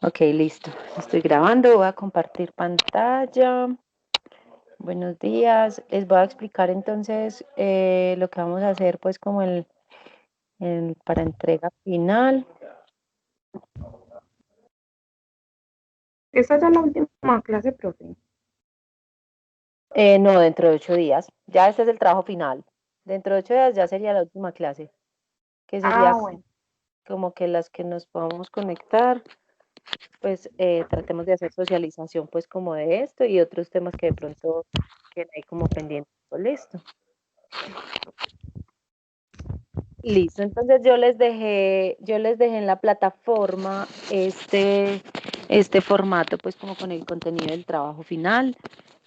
Ok, listo. Estoy grabando, voy a compartir pantalla. Buenos días. Les voy a explicar entonces lo que vamos a hacer, pues como para entrega final. Esta ya es la última clase, profe. No, dentro de 8 días. Ya este es el trabajo final. Dentro de 8 días ya sería la última clase, que sería Bueno. como que las que nos podamos conectar, pues tratemos de hacer socialización pues como de esto y otros temas que de pronto queden ahí como pendientes. Listo. Listo, entonces yo les dejé en la plataforma este formato, pues como con el contenido del trabajo final.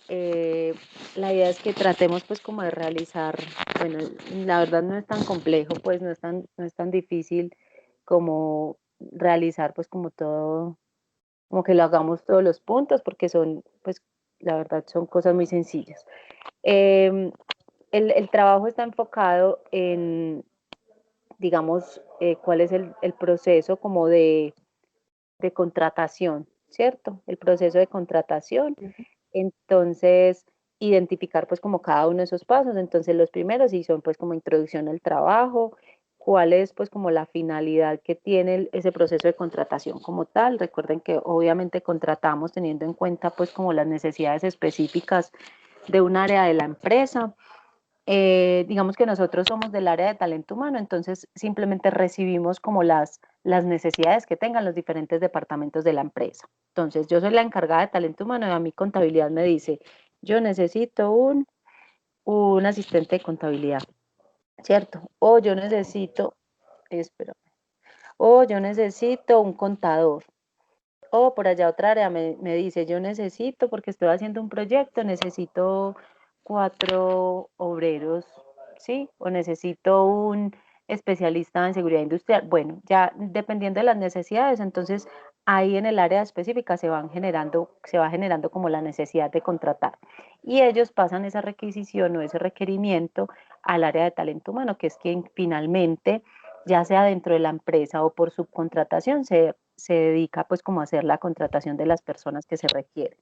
La idea es que tratemos pues como de realizar, bueno, la verdad no es tan complejo, pues no es tan difícil como realizar pues como todo, como que lo hagamos todos los puntos, porque son, pues la verdad son cosas muy sencillas. Eh, el trabajo está enfocado en digamos, cuál es el proceso como de contratación, ¿cierto? El proceso de contratación. Entonces, identificar pues como cada uno de esos pasos. Entonces, los primeros sí son pues como introducción al trabajo, cuál es pues como la finalidad que tiene ese proceso de contratación como tal. Recuerden que obviamente contratamos teniendo en cuenta pues como las necesidades específicas de un área de la empresa. Digamos que nosotros somos del área de talento humano, entonces simplemente recibimos como las necesidades que tengan los diferentes departamentos de la empresa. Entonces, yo soy la encargada de talento humano y a mi contabilidad me dice, yo necesito un asistente de contabilidad, ¿cierto? Espera, o yo necesito un contador. O por allá otra área me dice, yo necesito, porque estoy haciendo un proyecto, necesito 4 obreros, ¿sí? O necesito un especialista en seguridad industrial. Bueno, ya dependiendo de las necesidades, entonces ahí en el área específica se va generando como la necesidad de contratar. Y ellos pasan esa requisición o ese requerimiento al área de talento humano, que es quien finalmente, ya sea dentro de la empresa o por subcontratación, se dedica pues como a hacer la contratación de las personas que se requieren.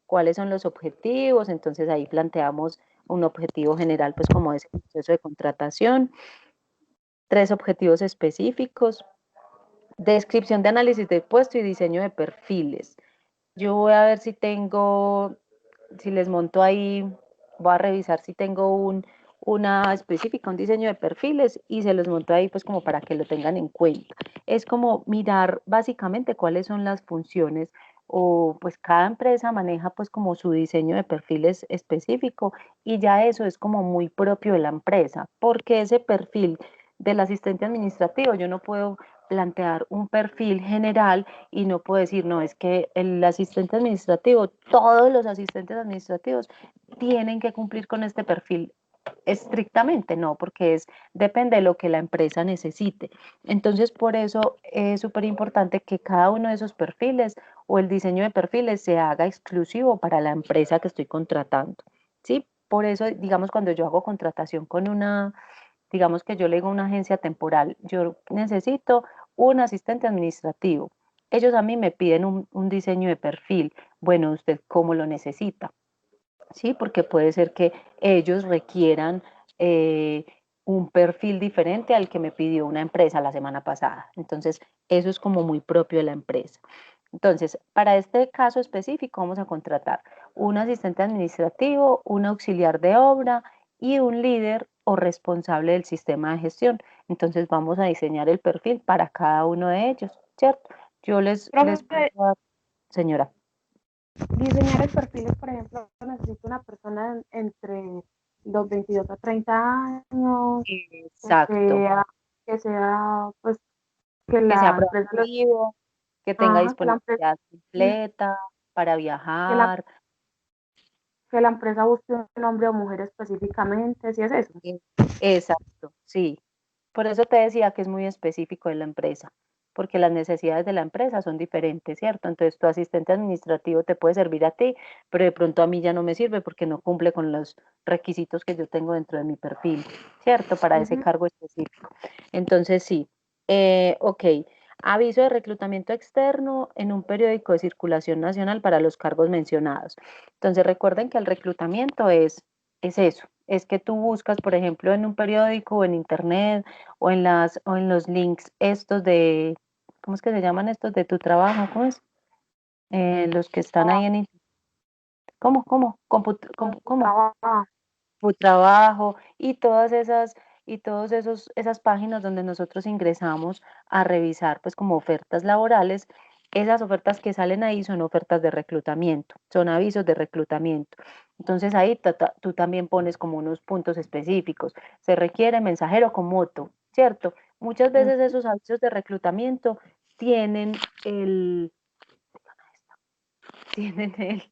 ¿Cuáles son los objetivos? Entonces ahí planteamos un objetivo general pues como ese proceso de contratación, 3 objetivos específicos, descripción de análisis de puesto y diseño de perfiles. Yo voy a ver si les monto ahí, voy a revisar si tengo una específica, un diseño de perfiles y se los monto ahí pues como para que lo tengan en cuenta. Es como mirar básicamente cuáles son las funciones o pues cada empresa maneja pues como su diseño de perfiles específico y ya eso es como muy propio de la empresa, porque ese perfil del asistente administrativo yo no puedo plantear un perfil general y no puedo decir, no, es que el asistente administrativo, todos los asistentes administrativos tienen que cumplir con este perfil estrictamente, no, porque depende de lo que la empresa necesite. Entonces, por eso es súper importante que cada uno de esos perfiles o el diseño de perfiles se haga exclusivo para la empresa que estoy contratando, ¿sí? Por eso, digamos, cuando yo hago contratación digamos que yo le digo a una agencia temporal, yo necesito un asistente administrativo. Ellos a mí me piden un diseño de perfil. Bueno, ¿usted cómo lo necesita? Sí, porque puede ser que ellos requieran eh, un perfil diferente al que me pidió una empresa la semana pasada. Entonces, eso es como muy propio de la empresa. Entonces, para este caso específico vamos a contratar un asistente administrativo, un auxiliar de obra y un líder o responsable del sistema de gestión. Entonces, vamos a diseñar el perfil para cada uno de ellos, ¿cierto? Yo les puedo Profe, dar, señora. diseñar el perfil, por ejemplo, necesito una persona entre los 22 a 30 años, que Exacto. sea, que sea, pues, que Que sea la empresa, proactivo, que tenga ajá, que la empresa, disponibilidad completa para que la, viajar. que la empresa busque un hombre o mujer específicamente, si es eso. Exacto, sí. Por eso te decía que es muy específico de la empresa, porque las necesidades de la empresa son diferentes, ¿cierto? Entonces tu asistente administrativo te puede servir a ti, pero de pronto a mí ya no me sirve porque no cumple con los requisitos que yo tengo dentro de mi perfil, ¿cierto? Para ese Ujú. cargo específico. Entonces sí, ok. Aviso de reclutamiento externo en un periódico de circulación nacional para los cargos mencionados. Entonces recuerden que el reclutamiento es eso, es que tú buscas, por ejemplo, en un periódico o en internet o en los links estos de, ¿cómo es que se llaman estos de tu trabajo? ¿Cómo es? Los que están ahí en, ¿cómo? ¿Cómo? ¿Cómo? Trabajo. Tu trabajo y todos esas páginas donde nosotros ingresamos a revisar pues como ofertas laborales, esas ofertas que salen ahí son ofertas de reclutamiento, son avisos de reclutamiento. Entonces ahí tú también pones como unos puntos específicos. Se requiere mensajero con moto, ¿cierto? Muchas veces esos avisos de reclutamiento tienen el, tienen el,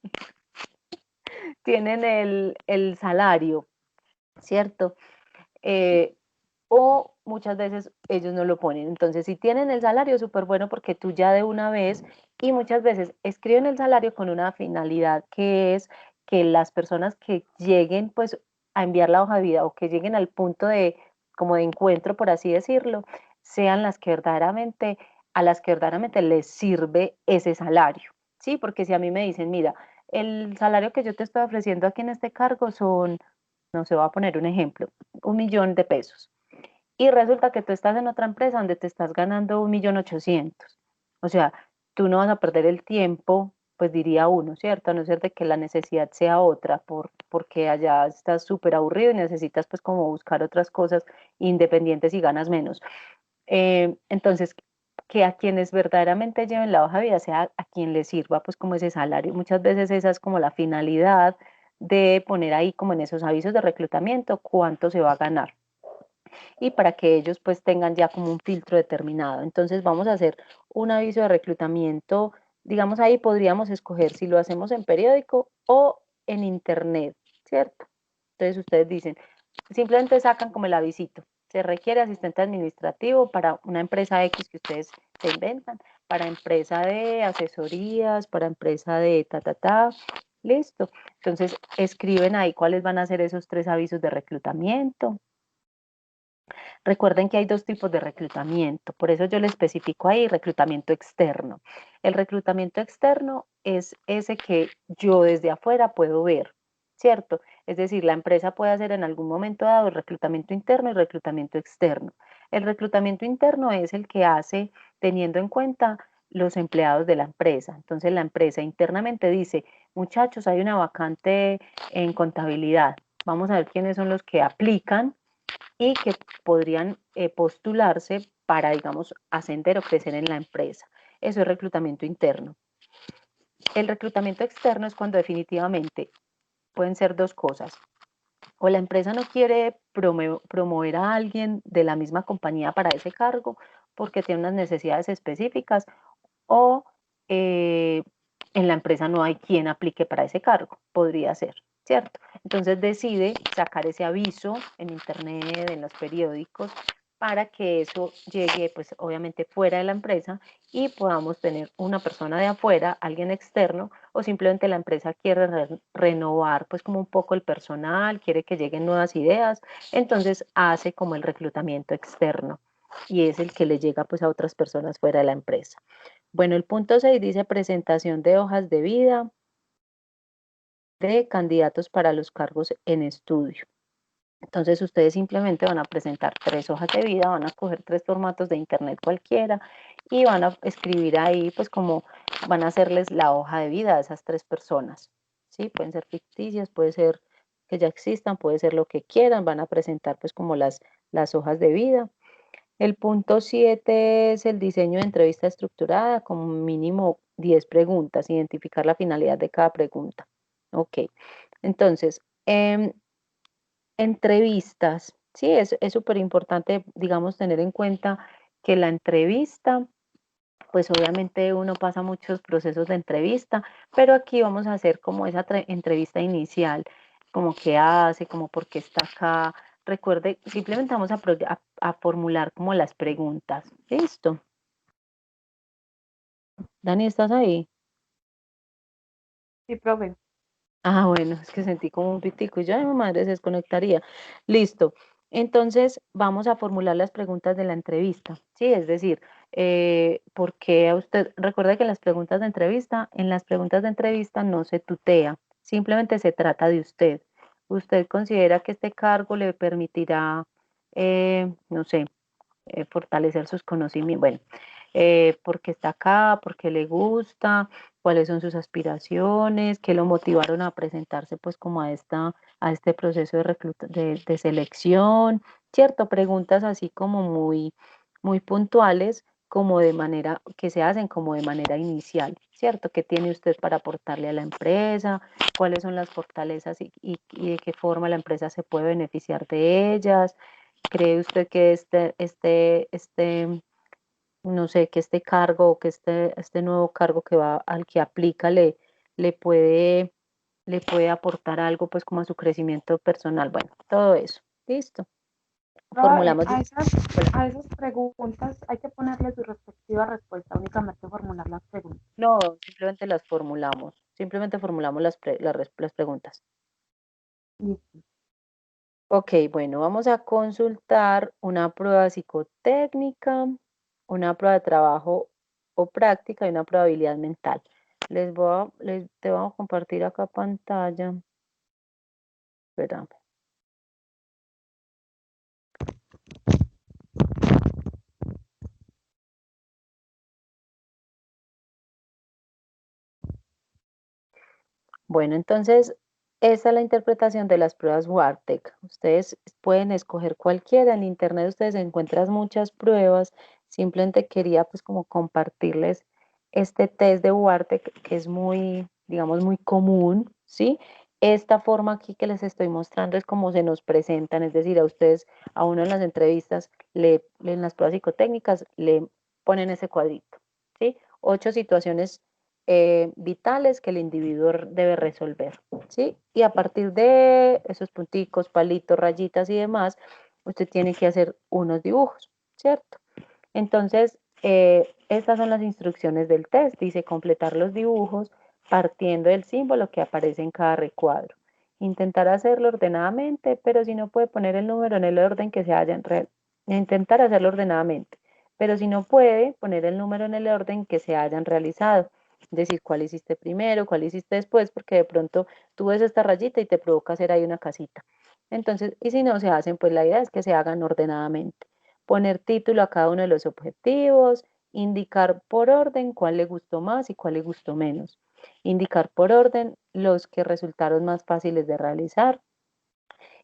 tienen el salario, ¿cierto? Eh, o muchas veces ellos no lo ponen. Entonces, si tienen el salario, súper bueno porque tú ya de una vez, y muchas veces escriben el salario con una finalidad que es que las personas que lleguen pues a enviar la hoja de vida o que lleguen al punto de como de encuentro, por así decirlo, sean las que verdaderamente, a las que verdaderamente les sirve ese salario. Sí, porque si a mí me dicen, mira, el salario que yo te estoy ofreciendo aquí en este cargo son, no se va a poner un ejemplo, 1.000.000 de pesos. Y resulta que tú estás en otra empresa donde te estás ganando 1.800.000. O sea, tú no vas a perder el tiempo, pues diría uno, ¿cierto? A no ser de que la necesidad sea otra, porque allá estás súper aburrido y necesitas pues como buscar otras cosas independientes y ganas menos. Entonces, que a quienes verdaderamente lleven la hoja de vida sea a quien les sirva pues como ese salario. Muchas veces esa es como la finalidad de poner ahí como en esos avisos de reclutamiento cuánto se va a ganar y para que ellos pues tengan ya como un filtro determinado. Entonces vamos a hacer un aviso de reclutamiento, digamos ahí podríamos escoger si lo hacemos en periódico o en internet, ¿cierto? Entonces ustedes dicen, simplemente sacan como el avisito. Se requiere asistente administrativo para una empresa X que ustedes se inventan, para empresa de asesorías, para empresa de listo. Entonces escriben ahí cuáles van a ser esos 3 avisos de reclutamiento. Recuerden que hay 2 tipos de reclutamiento, por eso yo le especifico ahí reclutamiento externo. El reclutamiento externo es ese que yo desde afuera puedo ver, ¿cierto? Es decir, la empresa puede hacer en algún momento dado el reclutamiento interno y reclutamiento externo. El reclutamiento interno es el que hace teniendo en cuenta los empleados de la empresa. Entonces la empresa internamente dice, muchachos, hay una vacante en contabilidad. Vamos a ver quiénes son los que aplican y que podrían postularse para, digamos, ascender o crecer en la empresa. Eso es reclutamiento interno. El reclutamiento externo es cuando definitivamente pueden ser 2 cosas. O la empresa no quiere promover a alguien de la misma compañía para ese cargo porque tiene unas necesidades específicas o en la empresa no hay quien aplique para ese cargo, podría ser, ¿cierto? Entonces decide sacar ese aviso en internet, en los periódicos, para que eso llegue, pues obviamente fuera de la empresa y podamos tener una persona de afuera, alguien externo, o simplemente la empresa quiere renovar, pues como un poco el personal, quiere que lleguen nuevas ideas, entonces hace como el reclutamiento externo y es el que le llega pues a otras personas fuera de la empresa. Bueno, el punto 6 dice presentación de hojas de vida de candidatos para los cargos en estudio. Entonces ustedes simplemente van a presentar 3 hojas de vida, van a coger 3 formatos de internet cualquiera y van a escribir ahí pues como van a hacerles la hoja de vida de esas 3 personas. ¿Sí? Pueden ser ficticias, puede ser que ya existan, puede ser lo que quieran, van a presentar pues como las hojas de vida. El punto 7 es el diseño de entrevista estructurada con mínimo 10 preguntas, identificar la finalidad de cada pregunta. Ok, entonces, entrevistas, sí, es súper importante, digamos, tener en cuenta que la entrevista, pues obviamente uno pasa muchos procesos de entrevista, pero aquí vamos a hacer como esa entrevista inicial, como qué hace, como por qué está acá. Recuerde, simplemente vamos a formular como las preguntas. ¿Listo? Dani, ¿estás ahí? Sí, profe. Ah, bueno, es que sentí como un pitico y ya mi madre se desconectaría. Listo. Entonces, vamos a formular las preguntas de la entrevista, ¿sí? Es decir, ¿Por qué a usted? Recuerda que en las preguntas de entrevista no se tutea, simplemente se trata de usted. ¿Usted considera que este cargo le permitirá, no sé, fortalecer sus conocimientos? Bueno, ¿por qué está acá? ¿Por qué le gusta? ¿Cuáles son sus aspiraciones? ¿Qué lo motivaron a presentarse pues como a este proceso de selección? ¿Cierto? Preguntas así como muy puntuales, como de manera, que se hacen como de manera inicial, ¿cierto? ¿Qué tiene usted para aportarle a la empresa? ¿Cuáles son las fortalezas y de qué forma la empresa se puede beneficiar de ellas? ¿Cree usted que no sé, que este cargo o que este nuevo cargo al que aplica le puede, le puede aportar algo pues como a su crecimiento personal? Bueno, todo eso. Listo. Pero, Formulamos. a esas preguntas hay que ponerle su respectiva respuesta, únicamente formular las preguntas. No, simplemente las formulamos. Simplemente formulamos las preguntas. Listo. Ok, bueno, vamos a consultar una prueba psicotécnica, una prueba de trabajo o práctica y una probabilidad mental. Te voy a compartir acá pantalla. Espera. Bueno, entonces, esa es la interpretación de las pruebas WARTEC. Ustedes pueden escoger cualquiera. En internet ustedes encuentran muchas pruebas. Simplemente quería pues como compartirles este test de WARTEC que es muy, digamos, muy común, ¿sí? Esta forma aquí que les estoy mostrando es como se nos presentan, es decir, a ustedes, a uno en las entrevistas, en las pruebas psicotécnicas, le ponen ese cuadrito, ¿sí? 8 situaciones vitales que el individuo debe resolver, ¿sí? Y a partir de esos punticos, palitos, rayitas y demás, usted tiene que hacer unos dibujos, ¿cierto? Entonces, estas son las instrucciones del test. Dice completar los dibujos partiendo del símbolo que aparece en cada recuadro. Intentar hacerlo ordenadamente, pero si no puede poner el número en el orden que se haya intentar hacerlo ordenadamente, pero si no puede poner el número en el orden que se hayan realizado. Decir cuál hiciste primero, cuál hiciste después, porque de pronto tú ves esta rayita y te provoca hacer ahí una casita. Entonces, y si no se hacen, pues la idea es que se hagan ordenadamente. Poner título a cada uno de los objetivos, indicar por orden cuál le gustó más y cuál le gustó menos, indicar por orden los que resultaron más fáciles de realizar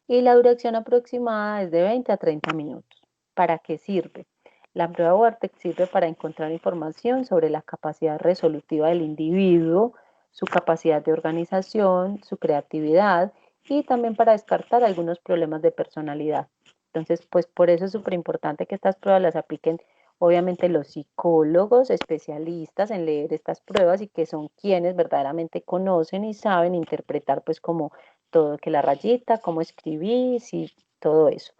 y la duración aproximada es de 20 a 30 minutos. ¿Para qué sirve? La prueba WARTEC sirve para encontrar información sobre la capacidad resolutiva del individuo, su capacidad de organización, su creatividad y también para descartar algunos problemas de personalidad. Entonces, pues por eso es súper importante que estas pruebas las apliquen obviamente los psicólogos especialistas en leer estas pruebas y que son quienes verdaderamente conocen y saben interpretar pues como todo, que la rayita, cómo escribí, sí, todo eso.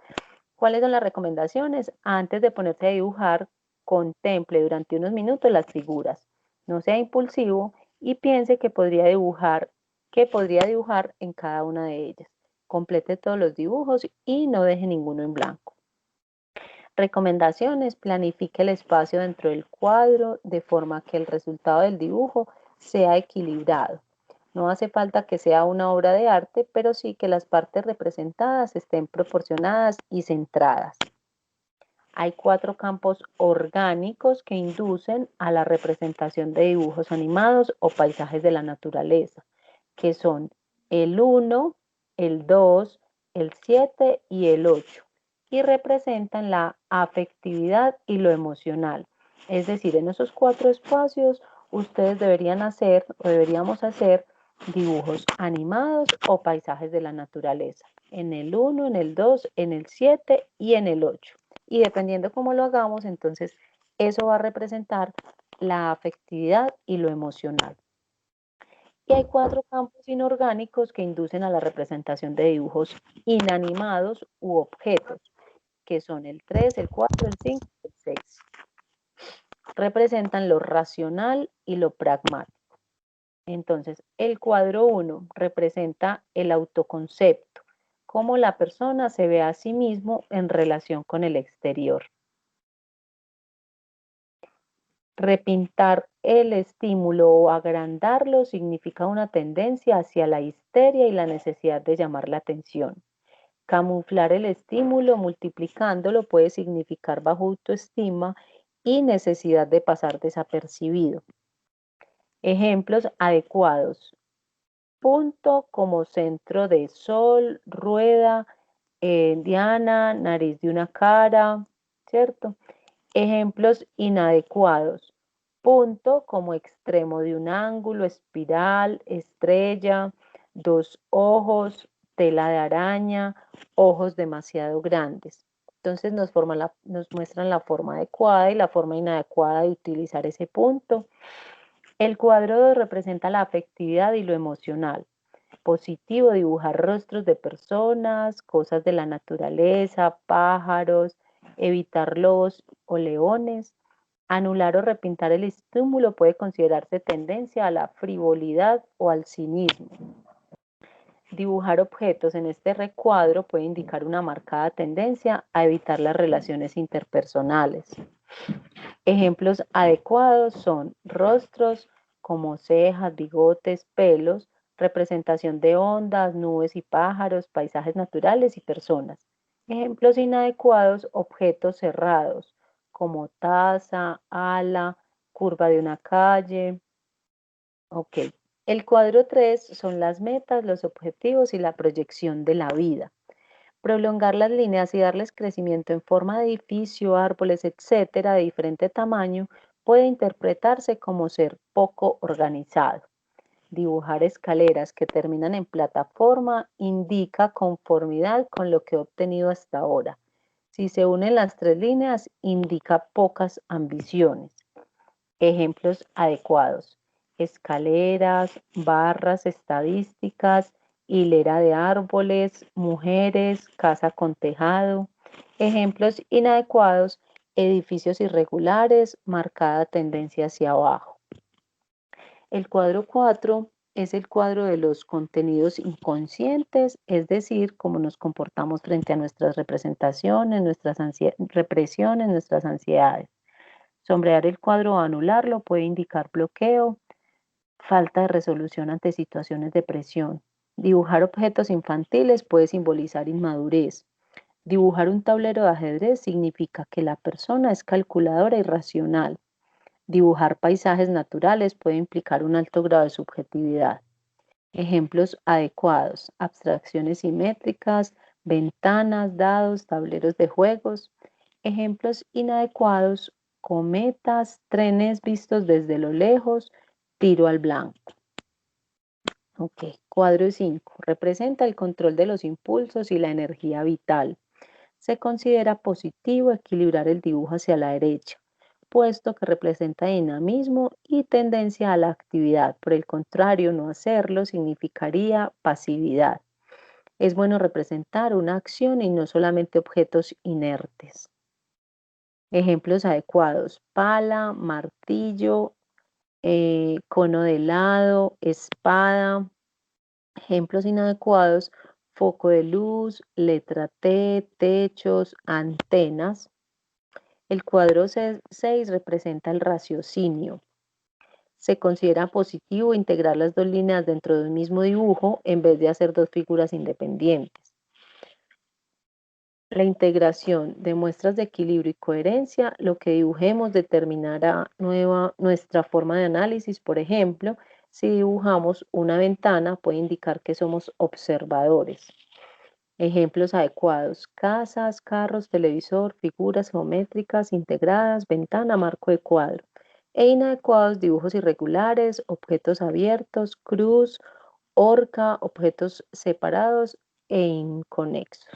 ¿Cuáles son las recomendaciones? Antes de ponerse a dibujar, contemple durante unos minutos las figuras. No sea impulsivo y piense que podría dibujar en cada una de ellas. Complete todos los dibujos y no deje ninguno en blanco. Recomendaciones: planifique el espacio dentro del cuadro de forma que el resultado del dibujo sea equilibrado. No hace falta que sea una obra de arte, pero sí que las partes representadas estén proporcionadas y centradas. Hay 4 campos orgánicos que inducen a la representación de dibujos animados o paisajes de la naturaleza, que son el 1, el 2, el 7 y el 8, y representan la afectividad y lo emocional. Es decir, en esos 4 espacios ustedes deberían hacer o deberíamos hacer dibujos animados o paisajes de la naturaleza, en el 1, en el 2, en el 7 y en el 8. Y dependiendo cómo lo hagamos, entonces eso va a representar la afectividad y lo emocional. Y hay 4 campos inorgánicos que inducen a la representación de dibujos inanimados u objetos, que son el 3, el 4, el 5 y el 6. Representan lo racional y lo pragmático. Entonces, el cuadro 1 representa el autoconcepto, cómo la persona se ve a sí mismo en relación con el exterior. Repintar el estímulo o agrandarlo significa una tendencia hacia la histeria y la necesidad de llamar la atención. Camuflar el estímulo multiplicándolo puede significar baja autoestima y necesidad de pasar desapercibido. Ejemplos adecuados. Punto como centro de sol, rueda, diana, nariz de una cara, ¿cierto? Ejemplos inadecuados. Punto como extremo de un ángulo, espiral, estrella, dos ojos, tela de araña, ojos demasiado grandes. Entonces nos muestran la forma adecuada y la forma inadecuada de utilizar ese punto. El cuadro 2 representa la afectividad y lo emocional. Positivo, dibujar rostros de personas, cosas de la naturaleza, pájaros, evitar lobos o leones. Anular o repintar el estímulo puede considerarse tendencia a la frivolidad o al cinismo. Dibujar objetos en este recuadro puede indicar una marcada tendencia a evitar las relaciones interpersonales. Ejemplos adecuados son rostros como cejas, bigotes, pelos, representación de ondas, nubes y pájaros, paisajes naturales y personas. Ejemplos inadecuados, objetos cerrados como taza, ala, curva de una calle. Ok. El cuadro 3 son las metas, los objetivos y la proyección de la vida. Prolongar las líneas y darles crecimiento en forma de edificio, árboles, etcétera, de diferente tamaño, puede interpretarse como ser poco organizado. Dibujar escaleras que terminan en plataforma indica conformidad con lo que he obtenido hasta ahora. Si se unen las tres líneas, indica pocas ambiciones. Ejemplos adecuados: escaleras, barras estadísticas, hilera de árboles, mujeres, casa con tejado. Ejemplos inadecuados: edificios irregulares, marcada tendencia hacia abajo. El cuadro 4 es el cuadro de los contenidos inconscientes, es decir, cómo nos comportamos frente a nuestras representaciones, nuestras represiones, nuestras ansiedades. Sombrear el cuadro o anularlo puede indicar bloqueo, falta de resolución ante situaciones de presión. Dibujar objetos infantiles puede simbolizar inmadurez. Dibujar un tablero de ajedrez significa que la persona es calculadora y racional. Dibujar paisajes naturales puede implicar un alto grado de subjetividad. Ejemplos adecuados: abstracciones simétricas, ventanas, dados, tableros de juegos. Ejemplos inadecuados: cometas, trenes vistos desde lo lejos, tiro al blanco. Ok, cuadro 5. Representa el control de los impulsos y la energía vital. Se considera positivo equilibrar el dibujo hacia la derecha, puesto que representa dinamismo y tendencia a la actividad. Por el contrario, no hacerlo significaría pasividad. Es bueno representar una acción y no solamente objetos inertes. Ejemplos adecuados: pala, martillo, cono de helado, espada. Ejemplos inadecuados: foco de luz, letra T, techos, antenas. El cuadro 6 representa el raciocinio. Se considera positivo integrar las dos líneas dentro de un mismo dibujo en vez de hacer dos figuras independientes. La integración de muestras de equilibrio y coherencia, lo que dibujemos determinará nuestra forma de análisis. Por ejemplo, si dibujamos una ventana, puede indicar que somos observadores. Ejemplos adecuados: casas, carros, televisor, figuras geométricas integradas, ventana, marco de cuadro. E inadecuados: dibujos irregulares, objetos abiertos, cruz, horca, objetos separados e inconexos.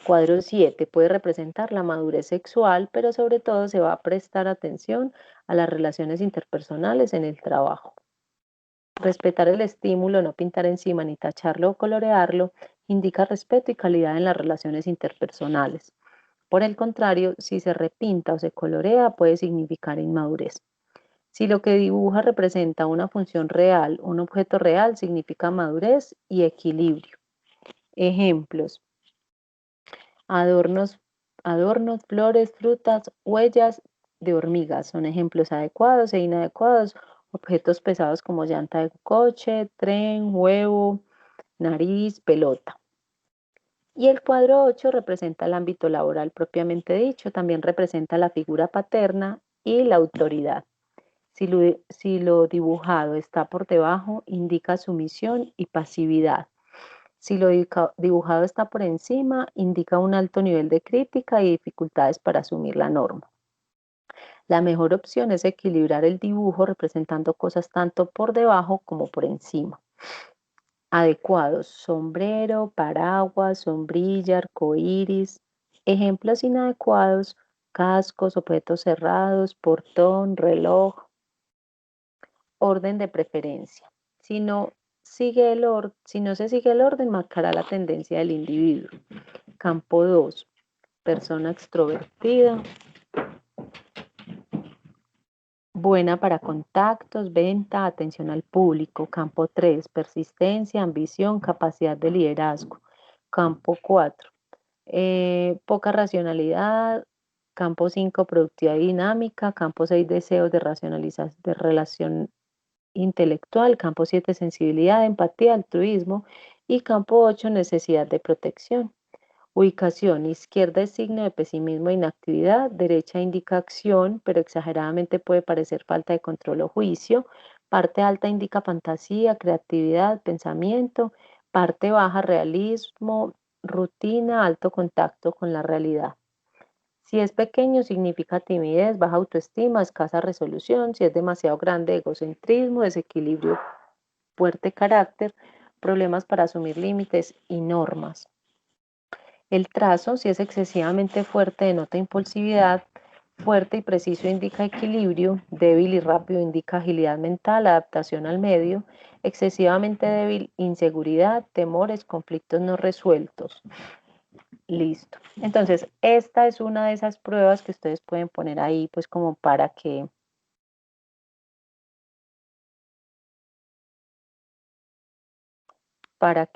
Cuadro 7 puede representar la madurez sexual, pero sobre todo se va a prestar atención a las relaciones interpersonales en el trabajo. Respetar el estímulo, no pintar encima ni tacharlo o colorearlo, indica respeto y calidad en las relaciones interpersonales. Por el contrario, si se repinta o se colorea, puede significar inmadurez. Si lo que dibuja representa una función real, un objeto real, significa madurez y equilibrio. Ejemplos: adornos, flores, frutas, huellas, de hormigas son ejemplos adecuados e inadecuados. Objetos pesados como llanta de coche, tren, huevo, nariz, pelota. Y el cuadro 8 representa el ámbito laboral propiamente dicho, también representa la figura paterna y la autoridad. Si lo dibujado está por debajo, indica sumisión y pasividad. Si lo dibujado está por encima, indica un alto nivel de crítica y dificultades para asumir la norma. La mejor opción es equilibrar el dibujo representando cosas tanto por debajo como por encima. Adecuados: sombrero, paraguas, sombrilla, arcoíris. Ejemplos inadecuados: cascos, objetos cerrados, portón, reloj. Orden de preferencia. Si no se sigue el orden, marcará la tendencia del individuo. Campo 2, persona extrovertida, buena para contactos, venta, atención al público. Campo 3, persistencia, ambición, capacidad de liderazgo. Campo 4, poca racionalidad. Campo 5, productividad y dinámica. Campo 6, deseos de racionalización, de relación intelectual. Campo 7, sensibilidad, empatía, altruismo. Y campo 8, necesidad de protección. Ubicación: izquierda es signo de pesimismo e inactividad, derecha indica acción, pero exageradamente puede parecer falta de control o juicio. Parte alta indica fantasía, creatividad, pensamiento. Parte baja, realismo, rutina, alto contacto con la realidad. Si es pequeño, significa timidez, baja autoestima, escasa resolución. Si es demasiado grande, egocentrismo, desequilibrio, fuerte carácter, problemas para asumir límites y normas. El trazo, si es excesivamente fuerte, denota impulsividad. Fuerte y preciso indica equilibrio. Débil y rápido indica agilidad mental, adaptación al medio. Excesivamente débil, inseguridad, temores, conflictos no resueltos. Listo. Entonces, esta es una de esas pruebas que ustedes pueden poner ahí, pues como para que, para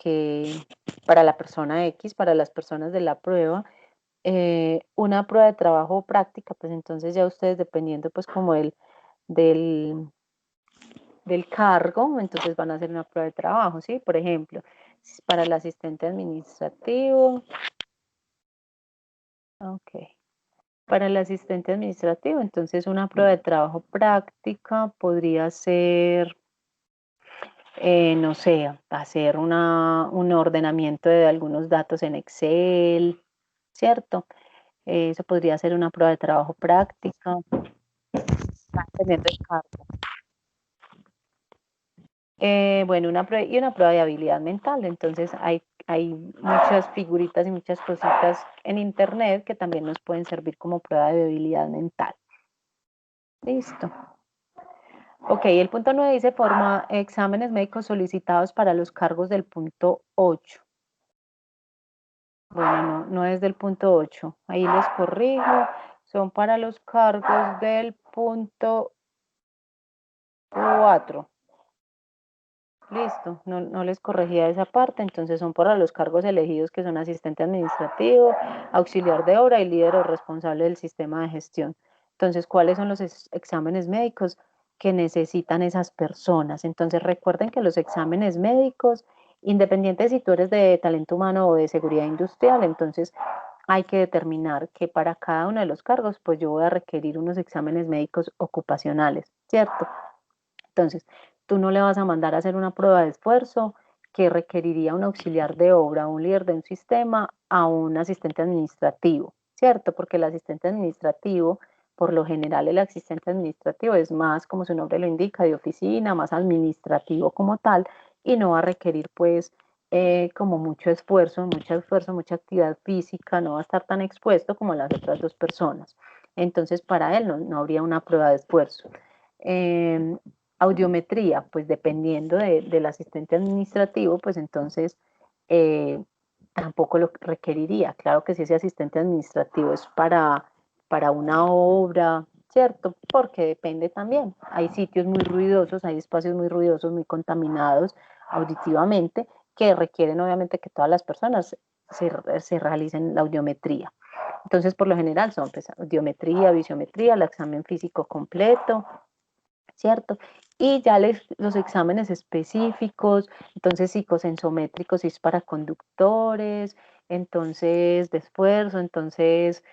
la persona X, para las personas de la prueba, una prueba de trabajo práctica, pues entonces ya ustedes dependiendo pues como del, del cargo, entonces van a hacer una prueba de trabajo, ¿sí? Por ejemplo, para el asistente administrativo, ok. Para el asistente administrativo, entonces una prueba de trabajo práctica podría ser, no sé, hacer un ordenamiento de algunos datos en Excel, ¿cierto? Eso podría ser una prueba de trabajo práctica, dependiendo del cargo. Bueno, una prueba de habilidad mental. Entonces hay muchas figuritas y muchas cositas en internet que también nos pueden servir como prueba de habilidad mental. Listo. Ok, el punto 9 dice forma exámenes médicos solicitados para los cargos del punto 8. Bueno, no es del punto 8. Ahí les corrijo. Son para los cargos del punto 4. Listo, no les corregía esa parte, entonces son para los cargos elegidos que son asistente administrativo, auxiliar de obra y líder o responsable del sistema de gestión. Entonces, ¿cuáles son los exámenes médicos que necesitan esas personas? Entonces, recuerden que los exámenes médicos, independiente si tú eres de talento humano o de seguridad industrial, entonces hay que determinar que para cada uno de los cargos, pues yo voy a requerir unos exámenes médicos ocupacionales, ¿cierto? Entonces, tú no le vas a mandar a hacer una prueba de esfuerzo que requeriría un auxiliar de obra, un líder de un sistema, a un asistente administrativo, ¿cierto? Porque el asistente administrativo, por lo general el asistente administrativo es más, como su nombre lo indica, de oficina, más administrativo como tal, y no va a requerir pues como mucho esfuerzo, mucha actividad física, no va a estar tan expuesto como las otras dos personas. Entonces, para él no habría una prueba de esfuerzo. Audiometría, pues dependiendo del asistente administrativo, pues entonces tampoco lo requeriría. Claro que si ese asistente administrativo es para una obra, ¿cierto? Porque depende también. Hay sitios muy ruidosos, hay espacios muy ruidosos, muy contaminados auditivamente, que requieren obviamente que todas las personas se realicen la audiometría. Entonces, por lo general son pues, audiometría, visiometría, el examen físico completo, ¿cierto? Y ya los exámenes específicos, entonces psicosensométricos si es para conductores, entonces de esfuerzo, entonces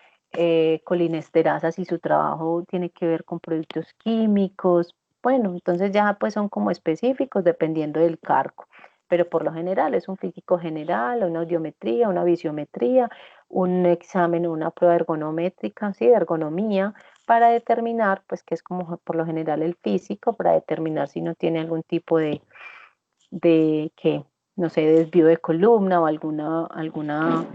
colinesterasa si su trabajo tiene que ver con productos químicos, bueno, entonces ya pues son como específicos dependiendo del cargo, pero por lo general es un físico general, una audiometría, una visiometría, un examen, una prueba ergonométrica, sí, de ergonomía, para determinar, pues que es como por lo general el físico, para determinar si no tiene algún tipo de que, no sé, desvío de columna o alguna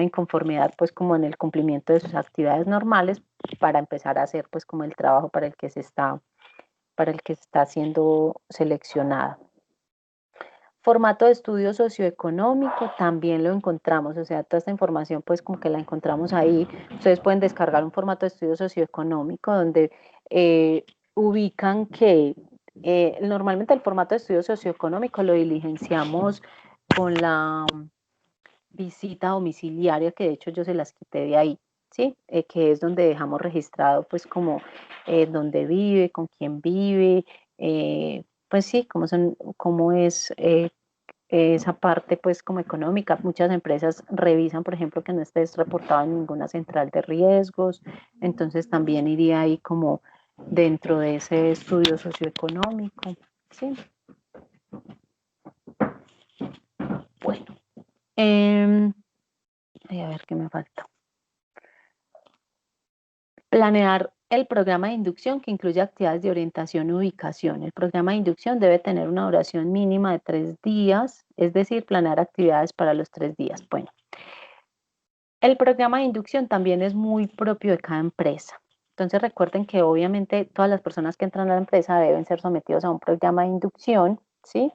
inconformidad, pues como en el cumplimiento de sus actividades normales, para empezar a hacer pues como el trabajo para el que está siendo seleccionado. Formato de estudio socioeconómico también lo encontramos, o sea, toda esta información pues como que la encontramos ahí. Ustedes pueden descargar un formato de estudio socioeconómico donde ubican que normalmente el formato de estudio socioeconómico lo diligenciamos con la visita domiciliaria, que de hecho yo se las quité de ahí, ¿sí? Que es donde dejamos registrado pues como dónde vive, con quién vive, pues sí, cómo es esa parte pues como económica. Muchas empresas revisan, por ejemplo, que no estés reportado en ninguna central de riesgos, entonces también iría ahí como dentro de ese estudio socioeconómico, ¿sí? Bueno, a ver qué me falta. Planear el programa de inducción que incluye actividades de orientación y ubicación. El programa de inducción debe tener una duración mínima de 3 días, es decir, planear actividades para los 3 días. Bueno, el programa de inducción también es muy propio de cada empresa. Entonces recuerden que obviamente todas las personas que entran a la empresa deben ser sometidos a un programa de inducción, ¿sí?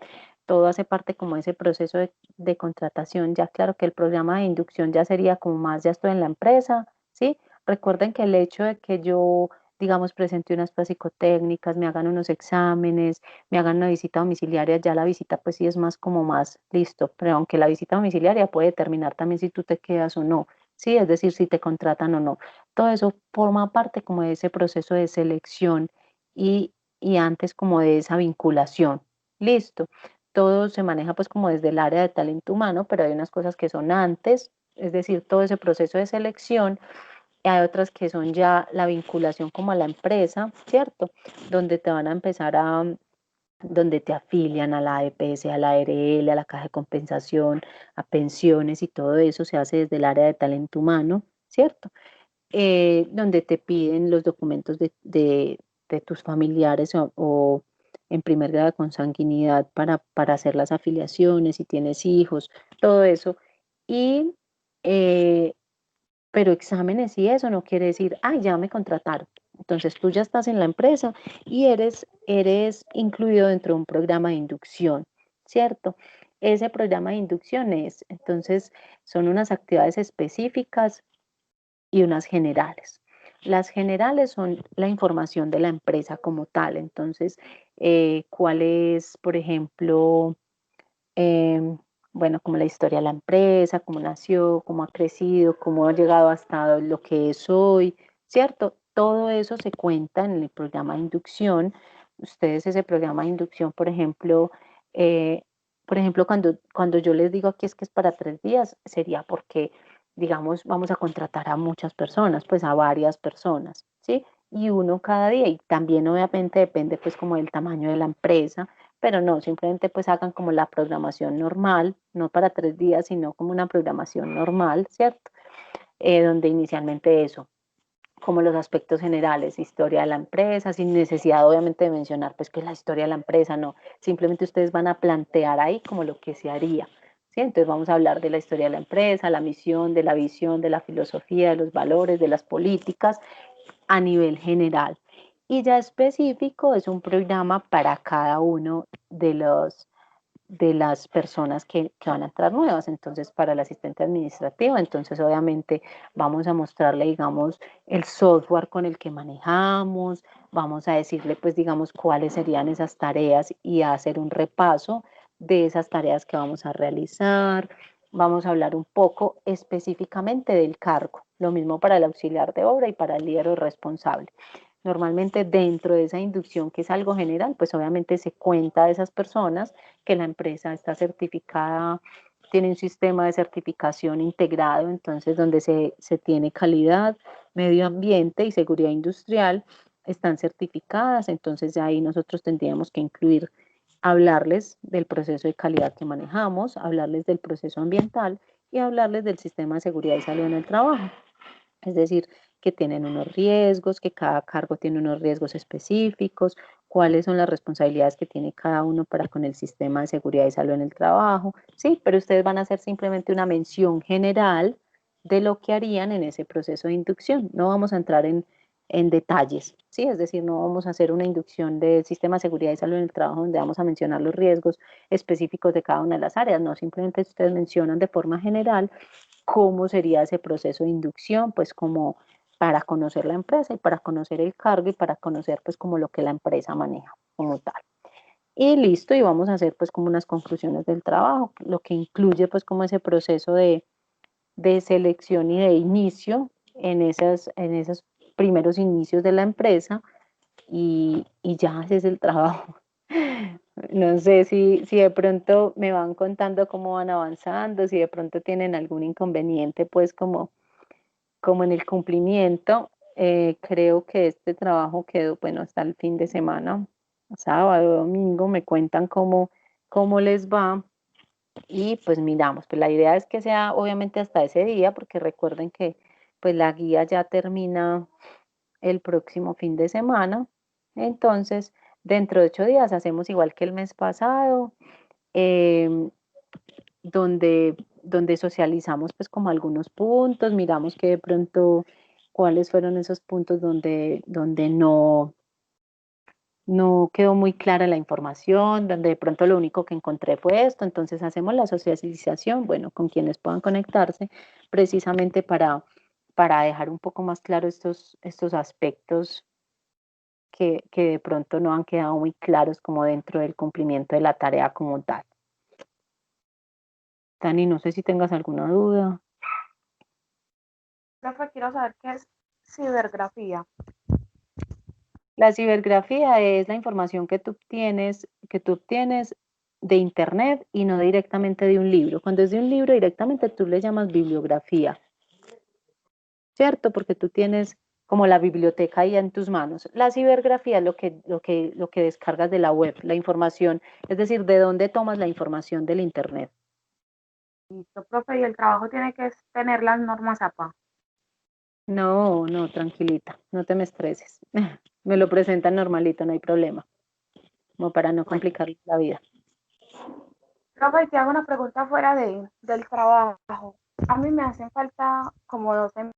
Todo hace parte como ese proceso de contratación. Ya claro que el programa de inducción ya sería como más, ya estoy en la empresa, ¿sí? Recuerden que el hecho de que yo, digamos, presente unas pruebas psicotécnicas, me hagan unos exámenes, me hagan una visita domiciliaria, ya la visita pues sí es más como más listo, pero aunque la visita domiciliaria puede determinar también si tú te quedas o no, sí, es decir, si te contratan o no. Todo eso forma parte como de ese proceso de selección y antes como de esa vinculación. Listo. Todo se maneja pues como desde el área de talento humano, pero hay unas cosas que son antes, es decir, todo ese proceso de selección, y hay otras que son ya la vinculación como a la empresa, ¿cierto? Donde te van a empezar donde te afilian a la AEPS, a la ARL, a la caja de compensación, a pensiones y todo eso se hace desde el área de talento humano, ¿cierto? Donde te piden los documentos de tus familiares o en primer grado de consanguinidad para hacer las afiliaciones, si tienes hijos, todo eso. Y eh, pero exámenes y eso no quiere decir, ah, ya me contrataron. Entonces tú ya estás en la empresa y eres incluido dentro de un programa de inducción, ¿cierto? Ese programa de inducción entonces, son unas actividades específicas y unas generales. Las generales son la información de la empresa como tal. Entonces, cuál es, por ejemplo, eh, bueno, como la historia de la empresa, cómo nació, cómo ha crecido, cómo ha llegado hasta lo que es hoy, ¿cierto? Todo eso se cuenta en el programa de inducción. Ustedes ese programa de inducción, eh, por ejemplo, cuando yo les digo aquí es que es para 3 días, sería porque, digamos, vamos a contratar a muchas personas, pues a varias personas, ¿sí? Y uno cada día, y también obviamente depende pues como del tamaño de la empresa, pero no, simplemente pues hagan como la programación normal, no para 3 días, sino como una programación normal, ¿cierto? Donde inicialmente eso, como los aspectos generales, historia de la empresa, sin necesidad obviamente de mencionar pues que es la historia de la empresa, no, simplemente ustedes van a plantear ahí como lo que se haría, ¿sí? Entonces vamos a hablar de la historia de la empresa, la misión, de la visión, de la filosofía, de los valores, de las políticas a nivel general. Y ya específico es un programa para cada uno de las personas que van a entrar nuevas. Entonces, para el asistente administrativo, entonces obviamente vamos a mostrarle, digamos, el software con el que manejamos, vamos a decirle, pues, digamos, cuáles serían esas tareas y hacer un repaso de esas tareas que vamos a realizar. vamos a hablar un poco específicamente del cargo. Lo mismo para el auxiliar de obra y para el líder o responsable. Normalmente dentro de esa inducción, que es algo general, pues obviamente se cuenta a esas personas que la empresa está certificada, tiene un sistema de certificación integrado, entonces donde se tiene calidad, medio ambiente y seguridad industrial, están certificadas, entonces ya ahí nosotros tendríamos que incluir, hablarles del proceso de calidad que manejamos, hablarles del proceso ambiental y hablarles del sistema de seguridad y salud en el trabajo. Es decir, que tienen unos riesgos, que cada cargo tiene unos riesgos específicos, cuáles son las responsabilidades que tiene cada uno para con el sistema de seguridad y salud en el trabajo. Sí, pero ustedes van a hacer simplemente una mención general de lo que harían en ese proceso de inducción. No vamos a entrar en detalles, ¿sí? Es decir, no vamos a hacer una inducción del sistema de seguridad y salud en el trabajo donde vamos a mencionar los riesgos específicos de cada una de las áreas. No, simplemente ustedes mencionan de forma general cómo sería ese proceso de inducción, pues como para conocer la empresa y para conocer el cargo y para conocer pues como lo que la empresa maneja como tal. Y listo, y vamos a hacer pues como unas conclusiones del trabajo, lo que incluye pues como ese proceso de selección y de inicio en esos primeros inicios de la empresa y ya ese es el trabajo. No sé si de pronto me van contando cómo van avanzando, si de pronto tienen algún inconveniente, pues como en el cumplimiento. Creo que este trabajo quedó, bueno, hasta el fin de semana, sábado, domingo, me cuentan cómo les va y pues miramos. Pues la idea es que sea obviamente hasta ese día, porque recuerden que pues la guía ya termina el próximo fin de semana. Entonces, dentro de 8 días hacemos igual que el mes pasado, em, donde socializamos pues como algunos puntos, miramos que de pronto cuáles fueron esos puntos donde no quedó muy clara la información, donde de pronto lo único que encontré fue esto, entonces hacemos la socialización, bueno, con quienes puedan conectarse, precisamente para dejar un poco más claro estos aspectos que de pronto no han quedado muy claros como dentro del cumplimiento de la tarea como tal. Dani, no sé si tengas alguna duda. Profe, quiero saber qué es cibergrafía. La cibergrafía es la información que tú obtienes de internet y no directamente de un libro. Cuando es de un libro directamente tú le llamas bibliografía, ¿cierto? Porque tú tienes como la biblioteca ahí en tus manos. La cibergrafía es lo que descargas de la web, la información, es decir, de dónde tomas la información del internet. Listo, profe, y el trabajo tiene que tener las normas APA. No, no, tranquilita, no te me estreses. Me lo presentan normalito, no hay problema, como para no Bueno, complicar la vida. profe, te hago una pregunta fuera del trabajo. A mí me hacen falta como 12